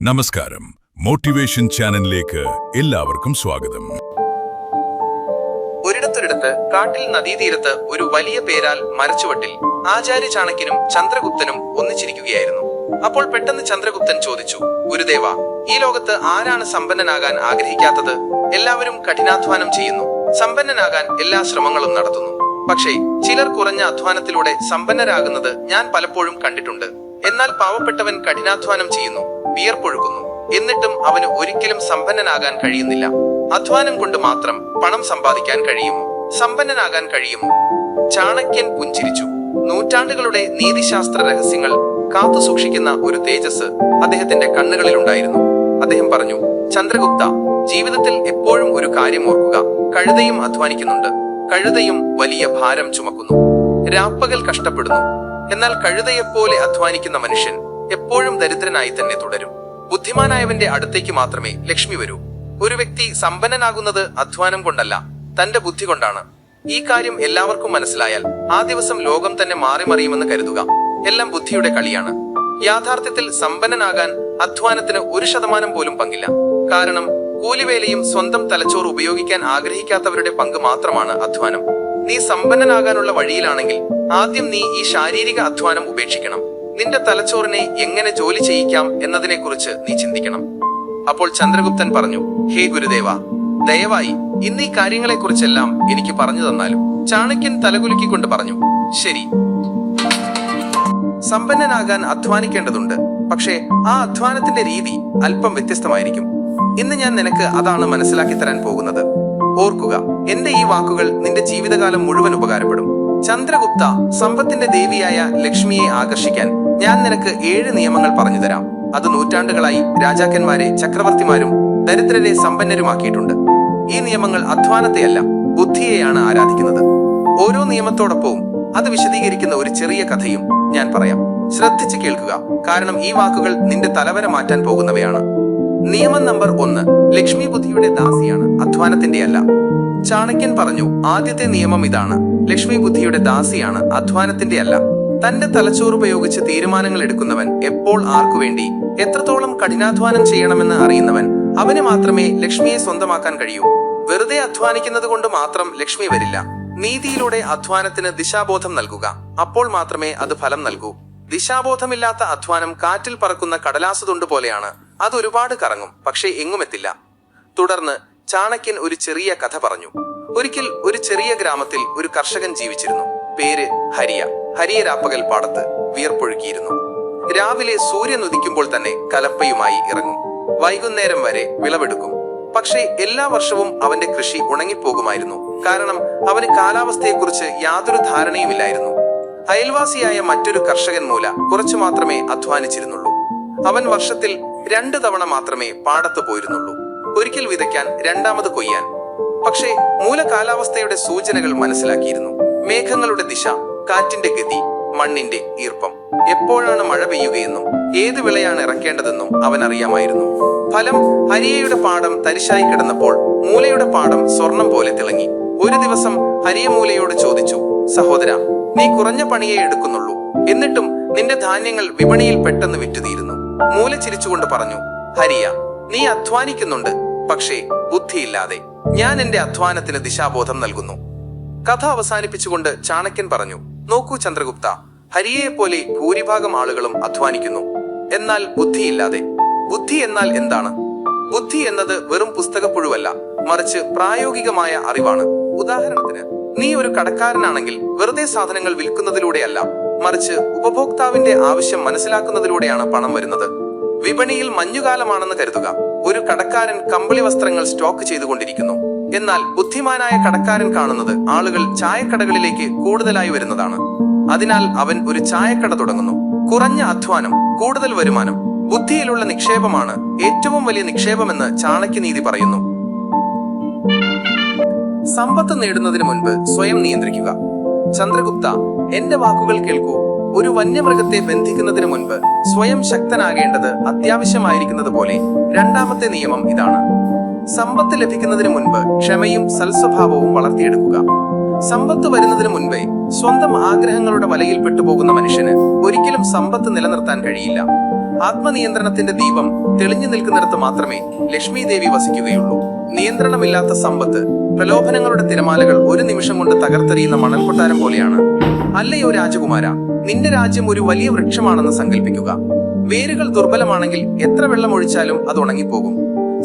നമസ്കാരം. മോട്ടിവേഷൻ ചാനലിലേക്ക് എല്ലാവർക്കും സ്വാഗതം. ഒരിടത്തൊരിടത്ത് കാട്ടിൽ നദീതീരത്ത് ഒരു വലിയ പേരാൽ മരച്ചുവട്ടിൽ ആചാര്യ ചാണക്യനും ചന്ദ്രഗുപ്തനും ഒന്നിച്ചിരിക്കുകയായിരുന്നു. അപ്പോൾ പെട്ടെന്ന് ചന്ദ്രഗുപ്തൻ ചോദിച്ചു, ഗുരുദേവ, ഈ ലോകത്ത് ആരാണ് സമ്പന്നനാകാൻ ആഗ്രഹിക്കാത്തത്? എല്ലാവരും കഠിനാധ്വാനം ചെയ്യുന്നു, സമ്പന്നനാകാൻ എല്ലാ ശ്രമങ്ങളും നടത്തുന്നു. പക്ഷേ ചിലർ കുറഞ്ഞ അധ്വാനത്തിലൂടെ സമ്പന്നരാകുന്നത് ഞാൻ പലപ്പോഴും കണ്ടിട്ടുണ്ട്. എന്നാൽ പാവപ്പെട്ടവൻ കഠിനാധ്വാനം ചെയ്യുന്നു, വിയർപ്പൊഴുക്കുന്നു, എന്നിട്ടും അവന് ഒരിക്കലും സമ്പന്നനാകാൻ കഴിയുന്നില്ല. അധ്വാനം കൊണ്ട് മാത്രം പണം സമ്പാദിക്കാൻ കഴിയുമോ? സമ്പന്നനാകാൻ കഴിയുമോ? ചാണക്യൻ പുഞ്ചിരിച്ചു. നൂറ്റാണ്ടുകളുടെ നീതിശാസ്ത്ര രഹസ്യങ്ങൾ കാത്തു സൂക്ഷിക്കുന്ന ഒരു തേജസ് അദ്ദേഹത്തിന്റെ കണ്ണുകളിലുണ്ടായിരുന്നു. അദ്ദേഹം പറഞ്ഞു, ചന്ദ്രഗുപ്ത, ജീവിതത്തിൽ എപ്പോഴും ഒരു കാര്യം ഓർക്കുക. കഴുതയും അധ്വാനിക്കുന്നുണ്ട്, കഴുതയും വലിയ ഭാരം ചുമക്കുന്നു, രാപ്പകൽ കഷ്ടപ്പെടുന്നു. എന്നാൽ കഴുതയെപ്പോലെ അധ്വാനിക്കുന്ന മനുഷ്യൻ എപ്പോഴും ദരിദ്രനായി തന്നെ തുടരും. ബുദ്ധിമാനായവന്റെ അടുത്തേക്ക് മാത്രമേ ലക്ഷ്മി വരൂ. ഒരു വ്യക്തി സമ്പന്നനാകുന്നത് അധ്വാനം കൊണ്ടല്ല, തന്റെ ബുദ്ധി കൊണ്ടാണ്. ഈ കാര്യം എല്ലാവർക്കും മനസ്സിലായാൽ ആ ദിവസം ലോകം തന്നെ മാറിമറിയുമെന്ന് കരുതുക. എല്ലാം ബുദ്ധിയുടെ കളിയാണ്. യാഥാർത്ഥ്യത്തിൽ സമ്പന്നനാകാൻ അധ്വാനത്തിന് 1% പോലും പങ്കില്ല. കാരണം കൂലിവേലയും സ്വന്തം തലച്ചോറ് ഉപയോഗിക്കാൻ ആഗ്രഹിക്കാത്തവരുടെ പങ്ക് മാത്രമാണ് അധ്വാനം. നീ സമ്പന്നനാകാനുള്ള വഴിയിലാണെങ്കിൽ ആദ്യം നീ ഈ ശാരീരിക അധ്വാനം ഉപേക്ഷിക്കണം. നിന്റെ തലച്ചോറിനെ എങ്ങനെ ജോലി ചെയ്യിക്കാം എന്നതിനെ കുറിച്ച് നീ ചിന്തിക്കണം. അപ്പോൾ ചന്ദ്രഗുപ്തൻ പറഞ്ഞു, ഹേ ഗുരുദേവ, ദയവായി ഇന്ന് ഈ കാര്യങ്ങളെ കുറിച്ചെല്ലാം എനിക്ക് പറഞ്ഞു തന്നാലും. ചാണക്യൻ തലകുലുക്കിക്കൊണ്ട് പറഞ്ഞു, ശരി, സമ്പന്നനാകാൻ അധ്വാനിക്കേണ്ടതുണ്ട്. പക്ഷേ ആ അധ്വാനത്തിന്റെ രീതി അല്പം വ്യത്യസ്തമായിരിക്കും. ഇന്ന് ഞാൻ നിനക്ക് അതാണ് മനസ്സിലാക്കി തരാൻ പോകുന്നത്. ഓർക്കുക, എന്റെ ഈ വാക്കുകൾ നിന്റെ ജീവിതകാലം മുഴുവൻ ഉപകാരപ്പെടും. ചന്ദ്രഗുപ്ത, സമ്പത്തിന്റെ ദേവിയായ ലക്ഷ്മിയെ ആകർഷിക്കാൻ ഞാൻ നിനക്ക് 7 നിയമങ്ങൾ പറഞ്ഞു തരാം. അത് നൂറ്റാണ്ടുകളായി രാജാക്കന്മാരെ, ചക്രവർത്തിമാരും ദരിദ്രരെ സമ്പന്നരുമാക്കിയിട്ടുണ്ട്. ഈ നിയമങ്ങൾ അധ്വാനത്തെയല്ല, ബുദ്ധിയെയാണ് ആരാധിക്കുന്നത്. ഓരോ നിയമത്തോടൊപ്പവും അത് വിശദീകരിക്കുന്ന ഒരു ചെറിയ കഥയും ഞാൻ പറയാം. ശ്രദ്ധിച്ച് കേൾക്കുക, കാരണം ഈ വാക്കുകൾ നിന്റെ തലവര മാറ്റാൻ പോകുന്നവയാണ്. നിയമം നമ്പർ 1, ലക്ഷ്മി ബുദ്ധിയുടെ ദാസിയാണ്, അധ്വാനത്തിന്റെ അല്ല. ചാണക്യൻ പറഞ്ഞു, ആദ്യത്തെ നിയമം ഇതാണ്: ലക്ഷ്മി ബുദ്ധിയുടെ ദാസിയാണ്, അധ്വാനത്തിന്റെ അല്ല. തന്റെ തലച്ചോറ് ഉപയോഗിച്ച് തീരുമാനങ്ങൾ എടുക്കുന്നവൻ, എപ്പോൾ, ആർക്കുവേണ്ടി, എത്രത്തോളം കഠിനാധ്വാനം ചെയ്യണമെന്ന് അറിയുന്നവൻ, അവന് മാത്രമേ ലക്ഷ്മിയെ സ്വന്തമാക്കാൻ കഴിയൂ. വെറുതെ അധ്വാനിക്കുന്നത് കൊണ്ട് മാത്രം ലക്ഷ്മി വരില്ല. നീതിയിലൂടെ അധ്വാനത്തിന് ദിശാബോധം നൽകുക, അപ്പോൾ മാത്രമേ അത് ഫലം നൽകൂ. ദിശാബോധമില്ലാത്ത അധ്വാനം കാറ്റിൽ പറക്കുന്ന കടലാസു തുണ്ട് പോലെയാണ്. അത് ഒരുപാട് കറങ്ങും, പക്ഷേ എങ്ങുമെത്തില്ല. തുടർന്ന് ചാണക്യൻ ഒരു ചെറിയ കഥ പറഞ്ഞു. ഒരിക്കൽ ഒരു ചെറിയ ഗ്രാമത്തിൽ ഒരു കർഷകൻ ജീവിച്ചിരുന്നു. പേര് ഹരിയ. ഹരിയ രാപ്പകൽ പാടത്ത് വിയർപ്പൊഴുക്കിയിരുന്നു. രാവിലെ സൂര്യൻ ഉദിക്കുമ്പോൾ തന്നെ കലപ്പയുമായി ഇറങ്ങും. വൈകുന്നേരം വരെ വിളവെടുക്കും. പക്ഷേ എല്ലാ വർഷവും അവന്റെ കൃഷി ഉണങ്ങിപ്പോകുമായിരുന്നു. കാരണം അവന് കാലാവസ്ഥയെക്കുറിച്ച് യാതൊരു ധാരണയുമില്ലായിരുന്നു. അയൽവാസിയായ മറ്റൊരു കർഷകൻ മൂല കുറച്ചു മാത്രമേ അധ്വാനിച്ചിരുന്നുള്ളൂ. അവൻ വർഷത്തിൽ 2 തവണ മാത്രമേ പാടത്ത് പോയിരുന്നുള്ളൂ. ഒരിക്കൽ വിതയ്ക്കാൻ, രണ്ടാമത് കൊയ്യാൻ. പക്ഷേ മൂല കാലാവസ്ഥയുടെ സൂചനകൾ മനസ്സിലാക്കിയിരുന്നു. മേഘങ്ങളുടെ ദിശ, കാറ്റിന്റെ ഗതി, മണ്ണിന്റെ ഈർപ്പം, എപ്പോഴാണ് മഴ പെയ്യുകയെന്നും ഏത് വിളയാണ് ഇറക്കേണ്ടതെന്നും അവൻ അറിയാമായിരുന്നു. ഫലം, ഹരിയയുടെ പാടം തരിശായി കിടന്നപ്പോൾ മൂലയുടെ പാടം സ്വർണം പോലെ തിളങ്ങി. ഒരു ദിവസം ഹരിയ മൂലയോട് ചോദിച്ചു, സഹോദര, നീ കുറഞ്ഞ പണിയെ എടുക്കുന്നുള്ളൂ, എന്നിട്ടും നിന്റെ ധാന്യങ്ങൾ വിപണിയിൽ പെട്ടെന്ന് വിറ്റുതീരുന്നു. മൂല ചിരിച്ചുകൊണ്ട് പറഞ്ഞു, ഹരിയ, നീ അധ്വാനിക്കുന്നുണ്ട്, പക്ഷേ ബുദ്ധിയില്ലാതെ. ഞാൻ എന്റെ അധ്വാനത്തിന് ദിശാബോധം നൽകുന്നു. കഥ അവസാനിപ്പിച്ചുകൊണ്ട് ചാണക്യൻ പറഞ്ഞു, നോക്കൂ ചന്ദ്രഗുപ്ത, ഹരിയെ പോലെ ഭൂരിഭാഗം ആളുകളും അധ്വാനിക്കുന്നു, എന്നാൽ ബുദ്ധിയില്ലാതെ. ബുദ്ധി എന്നാൽ എന്താണ്? ബുദ്ധി എന്നത് വെറും പുസ്തകപ്പുഴുവല്ല, മറിച്ച് പ്രായോഗികമായ അറിവാണ്. ഉദാഹരണത്തിന്, നീ ഒരു കടക്കാരനാണെങ്കിൽ വെറുതെ സാധനങ്ങൾ വിൽക്കുന്നതിലൂടെയല്ല, മറിച്ച് ഉപഭോക്താവിന്റെ ആവശ്യം മനസ്സിലാക്കുന്നതിലൂടെയാണ് പണം വരുന്നത്. വിപണിയിൽ മഞ്ഞുകാലമാണെന്ന് കരുതുക. ഒരു കടക്കാരൻ കമ്പിളി വസ്ത്രങ്ങൾ സ്റ്റോക്ക് ചെയ്തുകൊണ്ടിരിക്കുന്നു. എന്നാൽ ബുദ്ധിമാനായ കടക്കാരൻ കാണുന്നത് ആളുകൾ ചായക്കടകളിലേക്ക് കൂടുതലായി വരുന്നതാണ്. അതിനാൽ അവൻ ഒരു ചായക്കട തുടങ്ങുന്നു. കുറഞ്ഞ അധ്വാനം, കൂടുതൽ വരുമാനം. ബുദ്ധിയിലുള്ള നിക്ഷേപമാണ് ഏറ്റവും വലിയ നിക്ഷേപമെന്ന് ചാണക്യനീതി പറയുന്നു. സമ്പത്ത് നേടുന്നതിന് മുൻപ് സ്വയം നിയന്ത്രിക്കുക. ചന്ദ്രഗുപ്ത, എന്റെ വാക്കുകൾ കേൾക്കൂ. ഒരു വന്യമൃഗത്തെ ബന്ധിക്കുന്നതിന് മുൻപ് സ്വയം ശക്തനാകേണ്ടത് അത്യാവശ്യമായിരിക്കുന്നത് പോലെ രണ്ടാമത്തെ നിയമം ഇതാണ്: സമ്പത്ത് ലഭിക്കുന്നതിന് മുൻപ് ക്ഷമയും സൽസ്വഭാവവും വളർത്തിയെടുക്കുക. സമ്പത്ത് വരുന്നതിന് മുൻപേ സ്വന്തം ആഗ്രഹങ്ങളുടെ വലയിൽ പെട്ടുപോകുന്ന മനുഷ്യന് ഒരിക്കലും സമ്പത്ത് നിലനിർത്താൻ കഴിയില്ല. ആത്മനിയന്ത്രണത്തിന്റെ ദീപം തെളിഞ്ഞു നിൽക്കുന്നിടത്ത് മാത്രമേ ലക്ഷ്മി ദേവി വസിക്കുകയുള്ളൂ. നിയന്ത്രണമില്ലാത്ത സമ്പത്ത് പ്രലോഭനങ്ങളുടെ തിരമാലകൾ ഒരു നിമിഷം കൊണ്ട് തകർത്തെറിയുന്ന മണൽക്കൊട്ടാരം പോലെയാണ്. അല്ലയോ രാജകുമാര, നിന്റെ രാജ്യം ഒരു വലിയ വൃക്ഷമാണെന്ന് സങ്കല്പിക്കുക. വേരുകൾ ദുർബലമാണെങ്കിൽ എത്ര വെള്ളം ഒഴിച്ചാലും അത് ഉണങ്ങിപ്പോകും.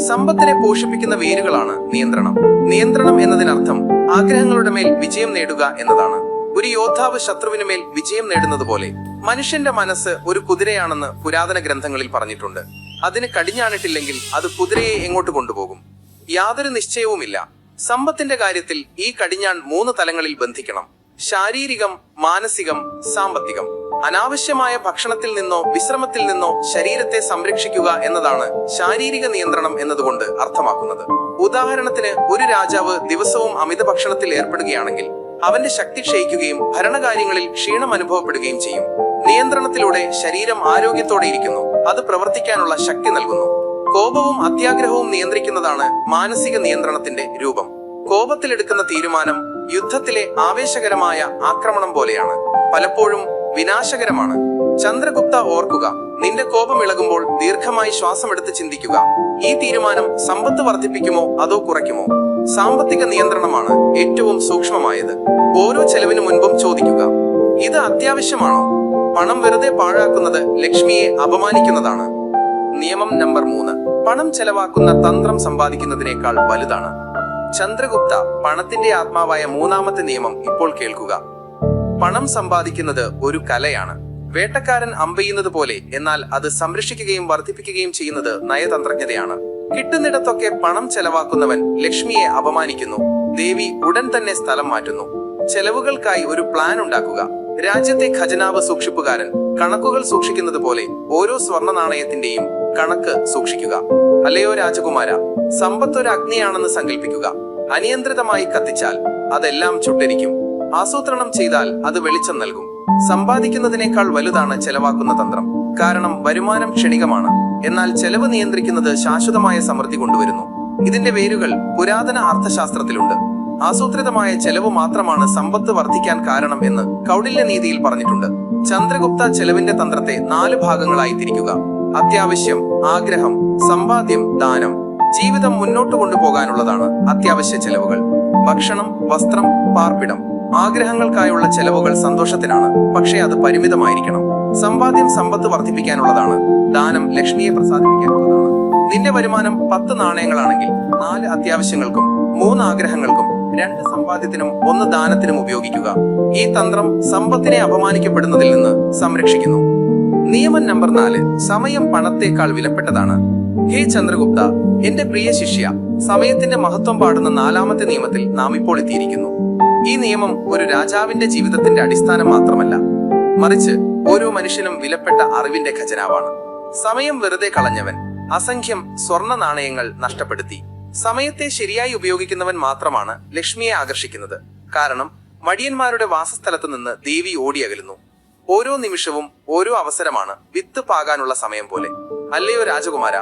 സമ്പത്തിനെ പോഷിപ്പിക്കുന്ന വേരുകളാണ് നിയന്ത്രണം. നിയന്ത്രണം എന്നതിനർത്ഥം ആഗ്രഹങ്ങളുടെ മേൽ വിജയം നേടുക എന്നതാണ്. ഒരു യോദ്ധാവ് ശത്രുവിന് മേൽ വിജയം നേടുന്നത് പോലെ മനുഷ്യന്റെ മനസ്സ് ഒരു കുതിരയാണെന്ന് പുരാതന ഗ്രന്ഥങ്ങളിൽ പറഞ്ഞിട്ടുണ്ട്. അതിന് കടിഞ്ഞാണിട്ടില്ലെങ്കിൽ അത് കുതിരയെ എങ്ങോട്ട് കൊണ്ടുപോകും? യാതൊരു നിശ്ചയവുമില്ല. സമ്പത്തിന്റെ കാര്യത്തിൽ ഈ കടിഞ്ഞാൺ 3 തലങ്ങളിൽ ബന്ധിക്കണം: ശാരീരികം, മാനസികം, സാമ്പത്തികം. അനാവശ്യമായ ഭക്ഷണത്തിൽ നിന്നോ വിശ്രമത്തിൽ നിന്നോ ശരീരത്തെ സംരക്ഷിക്കുക എന്നതാണ് ശാരീരിക നിയന്ത്രണം എന്നതുകൊണ്ട് അർത്ഥമാക്കുന്നത്. ഉദാഹരണത്തിന്, ഒരു രാജാവ് ദിവസവും അമിത ഭക്ഷണത്തിൽ ഏർപ്പെടുകയാണെങ്കിൽ അവന്റെ ശക്തി ക്ഷയിക്കുകയും ഭരണകാര്യങ്ങളിൽ ക്ഷീണം അനുഭവപ്പെടുകയും ചെയ്യും. നിയന്ത്രണത്തിലൂടെ ശരീരം ആരോഗ്യത്തോടെ ഇരിക്കുന്നു, അത് പ്രവർത്തിക്കാനുള്ള ശക്തി നൽകുന്നു. കോപവും അത്യാഗ്രഹവും നിയന്ത്രിക്കുന്നതാണ് മാനസിക നിയന്ത്രണത്തിന്റെ രൂപം. കോപത്തിലെടുക്കുന്ന തീരുമാനം യുദ്ധത്തിലെ ആവേശകരമായ ആക്രമണം പോലെയാണ്, പലപ്പോഴും വിനാശകരമാണ്. ചന്ദ്രഗുപ്ത, ഓർക്കുക, നിന്റെ കോപം ഇളകുമ്പോൾ ദീർഘമായി ശ്വാസമെടുത്ത് ചിന്തിക്കുക. ഈ തീരുമാനം സമ്പത്ത് വർദ്ധിപ്പിക്കുമോ അതോ കുറയ്ക്കുമോ? സാമ്പത്തിക നിയന്ത്രണമാണ് ഏറ്റവും സൂക്ഷ്മമായത്. ഓരോ ചെലവിനു മുൻപും ചോദിക്കുക, ഇത് അത്യാവശ്യമാണോ? പണം വെറുതെ പാഴാക്കുന്നത് ലക്ഷ്മിയെ അപമാനിക്കുന്നതാണ്. നിയമം നമ്പർ 3: പണം ചെലവാക്കുന്ന തന്ത്രം സമ്പാദിക്കുന്നതിനേക്കാൾ വലുതാണ്. ചന്ദ്രഗുപ്ത, പണത്തിന്റെ ആത്മാവായ 3ാമത്തെ നിയമം ഇപ്പോൾ കേൾക്കുക. പണം സമ്പാദിക്കുന്നത് ഒരു കലയാണ്. വേട്ടക്കാരൻ അമ്പെയ്യുന്നത് പോലെ. എന്നാൽ അത് സംരക്ഷിക്കുകയും വർദ്ധിപ്പിക്കുകയും ചെയ്യുന്നത് നയതന്ത്രജ്ഞതയാണ്. കിട്ടുന്നിടത്തൊക്കെ പണം ചെലവാക്കുന്നവൻ ലക്ഷ്മിയെ അപമാനിക്കുന്നു. ദേവി ഉടൻ തന്നെ സ്ഥലം മാറ്റുന്നു. ചെലവുകൾക്കായി ഒരു പ്ലാൻ ഉണ്ടാക്കുക. രാജ്യത്തെ ഖജനാവ് സൂക്ഷിപ്പുകാരൻ കണക്കുകൾ സൂക്ഷിക്കുന്നത് പോലെ ഓരോ സ്വർണ്ണ നാണയത്തിന്റെയും കണക്ക് സൂക്ഷിക്കുക. അല്ലയോ രാജകുമാര, സമ്പത്ത് ഒരു അഗ്നിയാണെന്ന് സങ്കല്പിക്കുക. അനിയന്ത്രിതമായി കത്തിച്ചാൽ അതെല്ലാം ചുട്ടരിക്കും. ആസൂത്രണം ചെയ്താൽ അത് വെളിച്ചം നൽകും. സമ്പാദിക്കുന്നതിനേക്കാൾ വലുതാണ് ചെലവാക്കുന്ന തന്ത്രം. കാരണം വരുമാനം ക്ഷണികമാണ്, എന്നാൽ ചെലവ് നിയന്ത്രിക്കുന്നത് ശാശ്വതമായ സമൃദ്ധി കൊണ്ടുവരുന്നു. ഇതിന്റെ വേരുകൾ പുരാതന അർത്ഥശാസ്ത്രത്തിലുണ്ട്. ആസൂത്രിതമായ ചെലവ് മാത്രമാണ് സമ്പത്ത് വർദ്ധിക്കാൻ കാരണം എന്ന് കൗടില്യ നീതിയിൽ പറഞ്ഞിട്ടുണ്ട്. ചന്ദ്രഗുപ്ത ചെലവിന്റെ തന്ത്രത്തെ 4 ഭാഗങ്ങളായി തിരിക്കുക: അത്യാവശ്യം, ആഗ്രഹം, സമ്പാദ്യം, ദാനം. ജീവിതം മുന്നോട്ട് കൊണ്ടുപോകാനുള്ളതാണ് അത്യാവശ്യ ചെലവുകൾ. ഭക്ഷണം, വസ്ത്രം, പാർപ്പിടം. ആഗ്രഹങ്ങൾക്കായുള്ള ചെലവുകൾ സന്തോഷത്തിനാണ്, പക്ഷേ അത് പരിമിതമായിരിക്കണം. സമ്പാദ്യം സമ്പത്ത് വർദ്ധിപ്പിക്കാനുള്ളതാണ്. ദാനം ലക്ഷ്മിയെ പ്രസാദിപ്പിക്കാനുള്ളതാണ്. നിന്റെ വരുമാനം 10 നാണയങ്ങളാണെങ്കിൽ 4 അത്യാവശ്യങ്ങൾക്കും 3 ആഗ്രഹങ്ങൾക്കും 2 സമ്പാദ്യത്തിനും 1 ദാനത്തിനും ഉപയോഗിക്കുക. ഈ തന്ത്രം സമ്പത്തിനെ അപമാനിക്കപ്പെടുന്നതിൽ നിന്ന് സംരക്ഷിക്കുന്നു. നിയമം നമ്പർ 4: സമയം പണത്തേക്കാൾ വിലപ്പെട്ടതാണ്. ഹേ ചന്ദ്രഗുപ്ത, എന്റെ പ്രിയ ശിഷ്യ, സമയത്തിന്റെ മഹത്വം പാടുന്ന 4ാമത്തെ നിയമത്തിൽ നാം ഇപ്പോൾ എത്തിയിരിക്കുന്നു. ഈ നിയമം ഒരു രാജാവിന്റെ ജീവിതത്തിന്റെ അടിസ്ഥാനം മാത്രമല്ല, മറിച്ച് ഓരോ മനുഷ്യനും വിലപ്പെട്ട അറിവിന്റെ ഖജനാവാണ്. സമയം വെറുതെ കളഞ്ഞവൻ അസംഖ്യം സ്വർണ്ണ നാണയങ്ങൾ നഷ്ടപ്പെടുത്തി. സമയത്തെ ശരിയായി ഉപയോഗിക്കുന്നവൻ മാത്രമാണ് ലക്ഷ്മിയെ ആകർഷിക്കുന്നത്. കാരണം മടിയന്മാരുടെ വാസസ്ഥലത്ത് നിന്ന് ദേവി ഓടിയകലുന്നു. ഓരോ നിമിഷവും ഓരോ അവസരമാണ് വിത്ത് പാകാനുള്ള സമയം പോലെ. അല്ലയോ രാജകുമാര,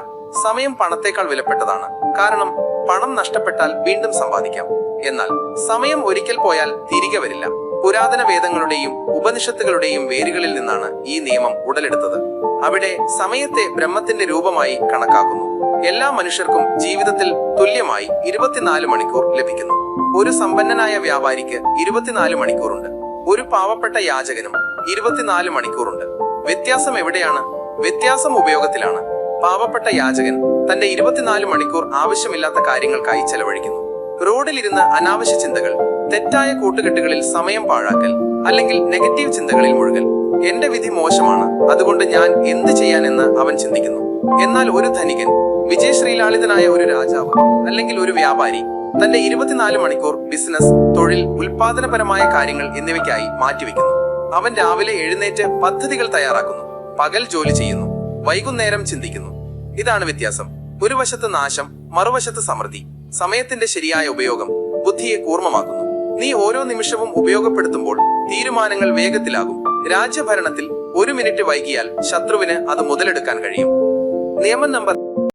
സമയം പണത്തേക്കാൾ വിലപ്പെട്ടതാണ്. കാരണം പണം നഷ്ടപ്പെട്ടാൽ വീണ്ടും സമ്പാദിക്കാം, എന്നാൽ സമയം ഒരിക്കൽ പോയാൽ തിരികെ വരില്ല. പുരാതന വേദങ്ങളുടെയും ഉപനിഷത്തുകളുടെയും വേരുകളിൽ നിന്നാണ് ഈ നിയമം ഉടലെടുത്തത്. അവിടെ സമയത്തെ ബ്രഹ്മത്തിന്റെ രൂപമായി കണക്കാക്കുന്നു. എല്ലാ മനുഷ്യർക്കും ജീവിതത്തിൽ തുല്യമായി 24 മണിക്കൂർ ലഭിക്കുന്നു. ഒരു സമ്പന്നനായ വ്യാപാരിക്ക് 24 മണിക്കൂറുണ്ട്. ഒരു പാവപ്പെട്ട യാചകനും 24 മണിക്കൂറുണ്ട്. വ്യത്യാസം എവിടെയാണ്? വ്യത്യാസം ഉപയോഗത്തിലാണ്. പാവപ്പെട്ട യാചകൻ തന്റെ 24 മണിക്കൂർ ആവശ്യമില്ലാത്ത കാര്യങ്ങൾക്കായി ചെലവഴിക്കുന്നു. റോഡിലിരുന്ന് അനാവശ്യ ചിന്തകൾ, തെറ്റായ കൂട്ടുകെട്ടുകളിൽ സമയം പാഴാക്കൽ, അല്ലെങ്കിൽ നെഗറ്റീവ് ചിന്തകളിൽ മുഴുകൽ. എന്റെ വിധി മോശമാണ്, അതുകൊണ്ട് ഞാൻ എന്ത് ചെയ്യാനെന്ന് അവൻ ചിന്തിക്കുന്നു. എന്നാൽ ഒരു ധനികൻ, വിജയശ്രീലാളിതനായ ഒരു രാജാവ് അല്ലെങ്കിൽ ഒരു വ്യാപാരി തന്റെ 24 മണിക്കൂർ ബിസിനസ്, തൊഴിൽ, ഉൽപാദനപരമായ കാര്യങ്ങൾ എന്നിവയ്ക്കായി മാറ്റിവെക്കുന്നു. അവൻ രാവിലെ എഴുന്നേറ്റ് പദ്ധതികൾ തയ്യാറാക്കുന്നു, പകൽ ജോലി ചെയ്യുന്നു, വൈകുന്നേരം ചിന്തിക്കുന്നു. ഇതാണ് വ്യത്യാസം. ഒരു വശത്ത് നാശം, മറുവശത്ത് സമൃദ്ധി. സമയത്തിന്റെ ശരിയായ ഉപയോഗം ബുദ്ധിയെ കൂർമ്മമാക്കുന്നു. നീ ഓരോ നിമിഷവും ഉപയോഗപ്പെടുത്തുമ്പോൾ തീരുമാനങ്ങൾ വേഗത്തിലാകും. രാജ്യഭരണത്തിൽ 1 മിനിറ്റ് വൈകിയാൽ ശത്രുവിന് അത് മുതലെടുക്കാൻ കഴിയും. നിയമം നമ്പർ